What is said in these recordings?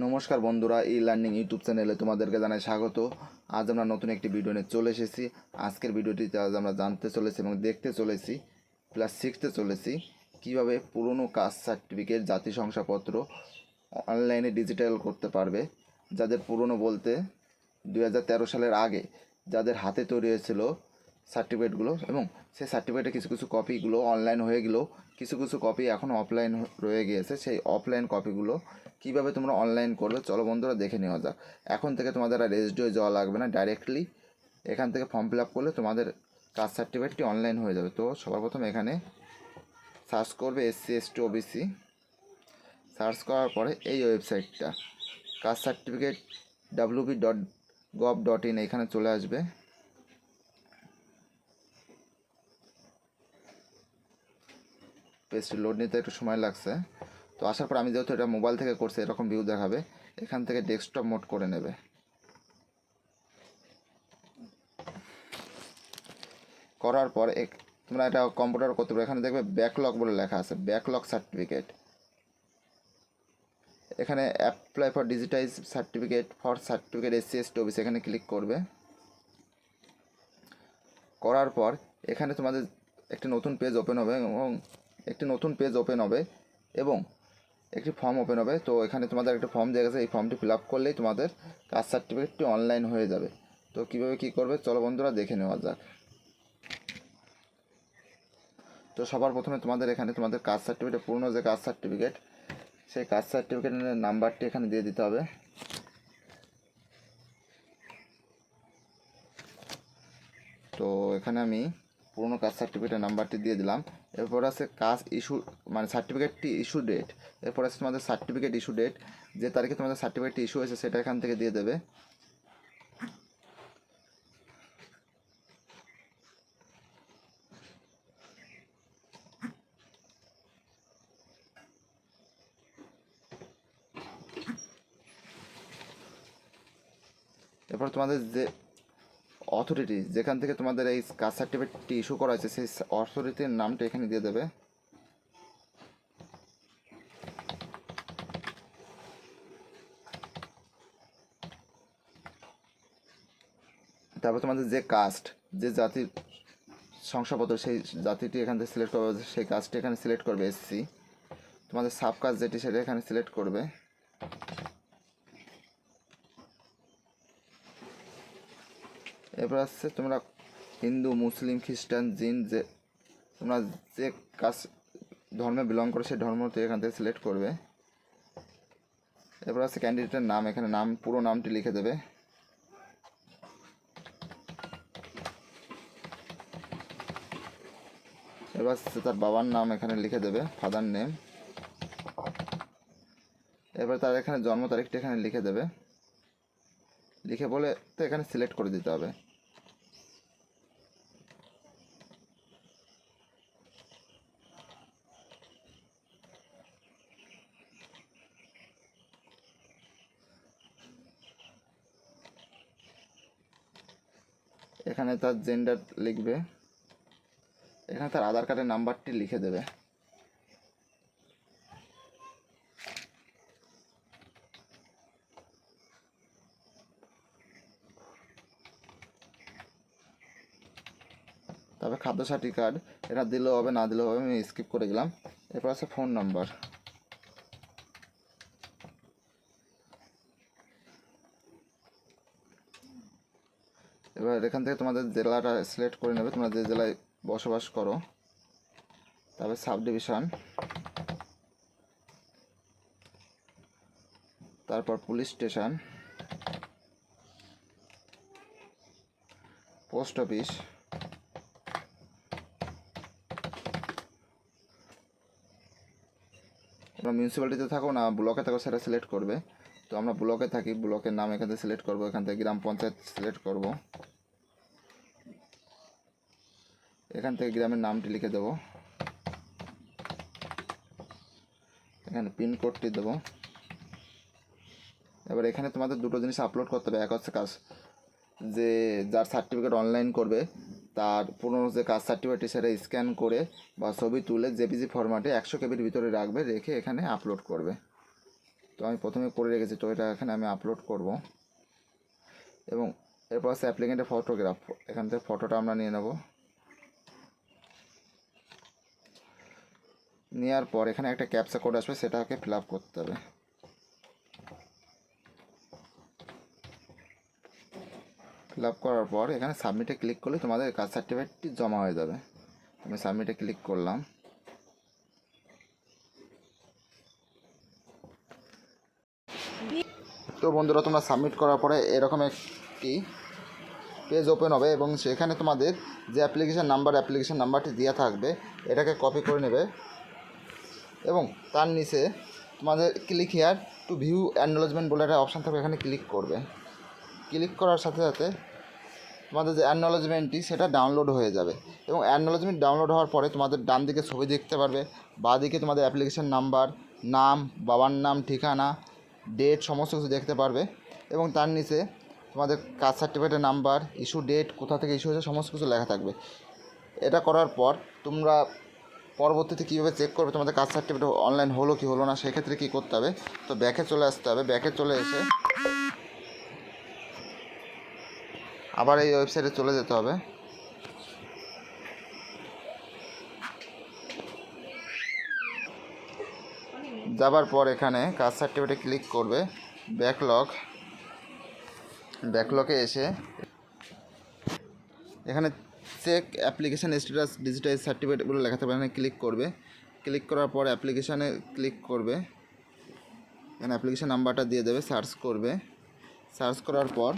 নমস্কার বন্ধুরা, e learning YouTube চ্যানেলে তোমাদেরকে জানাই স্বাগত। আজ আমরা নতুন একটি ভিডিও নিয়ে চলে এসেছি। আজকের ভিডিওটিতে আজ আমরা জানতে চলেছি এবং দেখতে চলেছি প্লাস শিখতে চলেছি কিভাবে পুরনো কাস্ট সার্টিফিকেট, জাতি শংসাপত্র অনলাইনে ডিজিটাল করতে পারবে। যাদের পুরনো বলতে 2013 সালের আগে যাদের হাতে তৈরি হয়েছিল সার্টিফিকেটগুলো, এবং সেই সার্টিফিকেটের কিছু কিছু কপিগুলো অনলাইন হয়ে গেলেও কিছু কিছু কপি এখনও অফলাইন রয়ে গিয়েছে। সেই অফলাইন কপিগুলো কীভাবে তোমরা অনলাইন করবে চলো বন্ধুরা দেখে নেওয়া যাক। এখন থেকে তোমাদের আর রেজিস্ট্রি যাওয়া লাগবে না, ডাইরেক্টলি এখান থেকে ফর্ম ফিল আপ করলে তোমাদের কাস্ট সার্টিফিকেটটি অনলাইন হয়ে যাবে। তো সবার প্রথমে এখানে সার্চ করবে SC ST OBC। সার্চ করার পরে এই ওয়েবসাইটটা কাস্ট সার্টিফিকেট wp.gov.in এখানে চলে আসবে। পেজটি লোড নিতে একটু সময় লাগছে। তো আসার পর আমি যেহেতু এটা মোবাইল থেকে করছি, এরকম ভিউ দেখাবে। এখান থেকে ডেস্কটপ মোড করে নেবে। করার পর তোমরা এটা কম্পিউটার করতে পারো। এখানে দেখবে ব্যাকলগ বলে লেখা আছে, ব্যাকলগ সার্টিফিকেট। এখানে apply for digitise certificate for certificate SC ST OBC এখানে ক্লিক করবে। করার পর এখানে তোমাদের একটি নতুন পেজ ওপেন হবে এবং একটি ফর্ম ওপেন হবে। তো এখানে তোমাদের একটা ফর্ম দেওয়া গেছে, এই ফর্মটি ফিল আপ করলেই তোমাদের কাস্ট সার্টিফিকেটটি অনলাইন হয়ে যাবে। তো কীভাবে কী করবে চলো বন্ধুরা দেখে নেওয়া যাক। তো সবার প্রথমে তোমাদের এখানে তোমাদের কাস্ট সার্টিফিকেট, পুরনো যে কাস্ট সার্টিফিকেট, সেই কাস্ট সার্টিফিকেটের নাম্বারটি এখানে দিয়ে দিতে হবে। তো এখানে আমি পুরনো কাস্ট সার্টিফিকেটের নাম্বারটি দিয়ে দিলাম। এরপর আছে কাস্ট ইস্যু, মানে সার্টিফিকেটটি ইস্যু ডেট। এরপর আছে তোমাদের সার্টিফিকেট ইস্যু ডেট, যে তারিখে তোমাদের সার্টিফিকেটটি ইস্যু হয়েছে সেটা এখান থেকে দিয়ে দেবে। এরপর তোমাদের যে অথরিটি, যেখান থেকে তোমাদের এই কাস্ট সার্টিফিকেটটি ইস্যু করা হয়েছে, সেই অথরিটির নামটা এখানে দিয়ে দেবে। তারপর তোমাদের যে কাস্ট, যে জাতির শংসাপত্র, সেই জাতিটি এখান থেকে সিলেক্ট করবে, সেই কাস্টটি এখানে সিলেক্ট করবে SC। তোমাদের সাব কাস্ট যেটি সেটা এখানে সিলেক্ট করবে। এরপর আসছে তোমরা হিন্দু, মুসলিম, খ্রিস্টান, জিন, যে তোমরা যে কাস্ট ধর্মে বিলং করো সেই ধর্মটি এখান থেকে সিলেক্ট করবে। এরপর আছে ক্যান্ডিডেটের নাম, এখানে নাম, পুরো নামটি লিখে দেবে। এবার আসছে তার বাবার নাম এখানে লিখে দেবে, ফাদার নেম। এবার তার এখানে জন্ম তারিখটি এখানে লিখে দেবে, লিখে বলে তো এখানে সিলেক্ট করে দিতে হবে। এখানে তার জেন্ডার লিখবে, এখানে তার আধার কার্ডের নাম্বারটি লিখে দেবে। তারপরে খাদ্য সাথী কার্ড, এটা দিলেও হবে না দিলেও হবে, আমি স্কিপ করে গেলাম। এরপর আছে ফোন নাম্বার। এবার এখান থেকে তোমাদের জেলাটা সিলেক্ট করে নেবে, তোমরা যে জেলায় বসবাস করো। তারপরে সাব ডিভিশন, তারপর পুলিশ স্টেশন, পোস্ট অফিস, তোমরা মিউনিসিপ্যালিটিতে থাকো না ব্লকে থাকো সেটা সিলেক্ট করবে। তো আমরা ব্লকে থাকি, ব্লকের নাম এখান থেকে সিলেক্ট করবো। এখান থেকে গ্রাম পঞ্চায়েত সিলেক্ট করব, এখান থেকে গ্রামের নামটি লিখে দেবো, এখানে পিনকোডটি দেবো। এবার এখানে তোমাদের দুটো জিনিস আপলোড করতে হবে। এক হচ্ছে যে যার সার্টিফিকেট অনলাইন করবে তার পুরনো যে কাস্ট সার্টিফিকেট সেটা স্ক্যান করে বা ছবি তুলে JPG ফরম্যাটে 100 KB ভিতরে রাখবে, রেখে এখানে আপলোড করবে। তো আমি প্রথমে করে রেখেছি, তো এটা এখানে আমি আপলোড করব। এবং এরপর আছে অ্যাপ্লিকেন্টের ফটোগ্রাফ, এখান থেকে ফটোটা আমরা নিয়ে নেব। নেওয়ার পর এখানে একটা ক্যাপচা কোড আসবে, সেটাকে ফিল আপ করতে হবে। ফিল আপ করার পর এখানে সাবমিটে ক্লিক করলে তোমাদের কাস্ট সার্টিফিকেটটি জমা হয়ে যাবে। আমি সাবমিটে ক্লিক করলাম। তো বন্ধুরা, তোমরা সাবমিট করার পরে এরকম একটি পেজ ওপেন হবে এবং সেখানে তোমাদের যে অ্যাপ্লিকেশান নাম্বারটি দেওয়া থাকবে, এটাকে কপি করে নেবে এবং তার নিচে তোমাদের click here two view acknowledgement বলে একটা অপশান থাকবে, এখানে ক্লিক করবে। ক্লিক করার সাথে সাথে তোমাদের যে অ্যাকনলেজমেন্টটি সেটা ডাউনলোড হয়ে যাবে এবং অ্যাকনলেজমেন্ট ডাউনলোড হওয়ার পরে তোমাদের ডান দিকে ছবি দেখতে পারবে, বাঁ দিকে তোমাদের অ্যাপ্লিকেশান নাম্বার, নাম, বাবার নাম, ঠিকানা, ডেট সমস্ত কিছু দেখতে পারবে এবং তার নিচে তোমাদের কাস্ট সার্টিফিকেটের নাম্বার, ইস্যু ডেট, কোথা থেকে ইস্যু হয়েছে সমস্ত কিছু লেখা থাকবে। এটা করার পর তোমরা পরবর্তীতে কীভাবে চেক করবে তোমাদের কাস্ট সার্টিফিকেট অনলাইন হলো কি হলো না, সেক্ষেত্রে কী করতে হবে, তো ব্যাকে চলে আসতে হবে। ব্যাকে চলে এসে আবার এই ওয়েবসাইটে চলে যেতে হবে। যাবার পর এখানে কাস্ট সার্টিফিকেটে ক্লিক করবে, ব্যাকলগে এসে এখানে চেক অ্যাপ্লিকেশান স্ট্যাটাস ডিজিটাইজ সার্টিফিকেটগুলো লেখা থাকবে, এখানে ক্লিক করবে। ক্লিক করার পর অ্যাপ্লিকেশানে ক্লিক করবে, এখানে অ্যাপ্লিকেশান নাম্বারটা দিয়ে দেবে, সার্চ করবে। সার্চ করার পর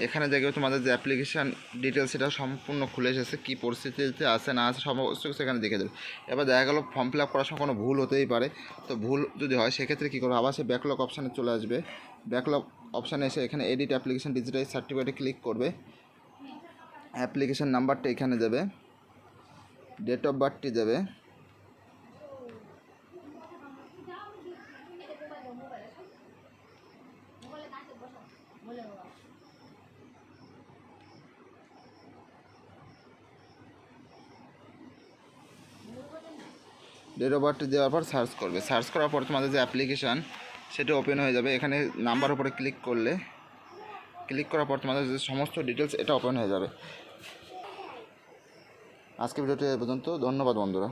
এখানে দেখবে তোমাদের যে অ্যাপ্লিকেশান ডিটেলস সেটা সম্পূর্ণ খুলে এসেছে, কী পরিস্থিতিতে আছে না আছে সমস্ত কিছু এখানে দেখে দেবে। এবার দেখা গেলো ফর্ম ফিল আপ করার সময় কোনো ভুল হতেই পারে, তো ভুল যদি হয় সেক্ষেত্রে কী করবে, আবার সে ব্যাকলগ অপশানে চলে আসবে। ব্যাকলগ অপশানে এসে এখানে এডিট অ্যাপ্লিকেশান ডিজিটাইজ সার্টিফিকেটে ক্লিক করবে। অ্যাপ্লিকেশান নাম্বারটা এখানে দেবে, ডেট অফ বার্থটি দেবে, ডেট অফ বার্থটি দেওয়ার পর সার্চ করবে। সার্চ করার পর তোমাদের যে অ্যাপ্লিকেশান সেটা ওপেন হয়ে যাবে। এখানে নাম্বার উপরে ক্লিক করলে, ক্লিক করার পর তোমাদের যে সমস্ত ডিটেলস এটা ওপেন হয়ে যাবে। আজকে ভিডিওটি এ পর্যন্ত। ধন্যবাদ বন্ধুরা।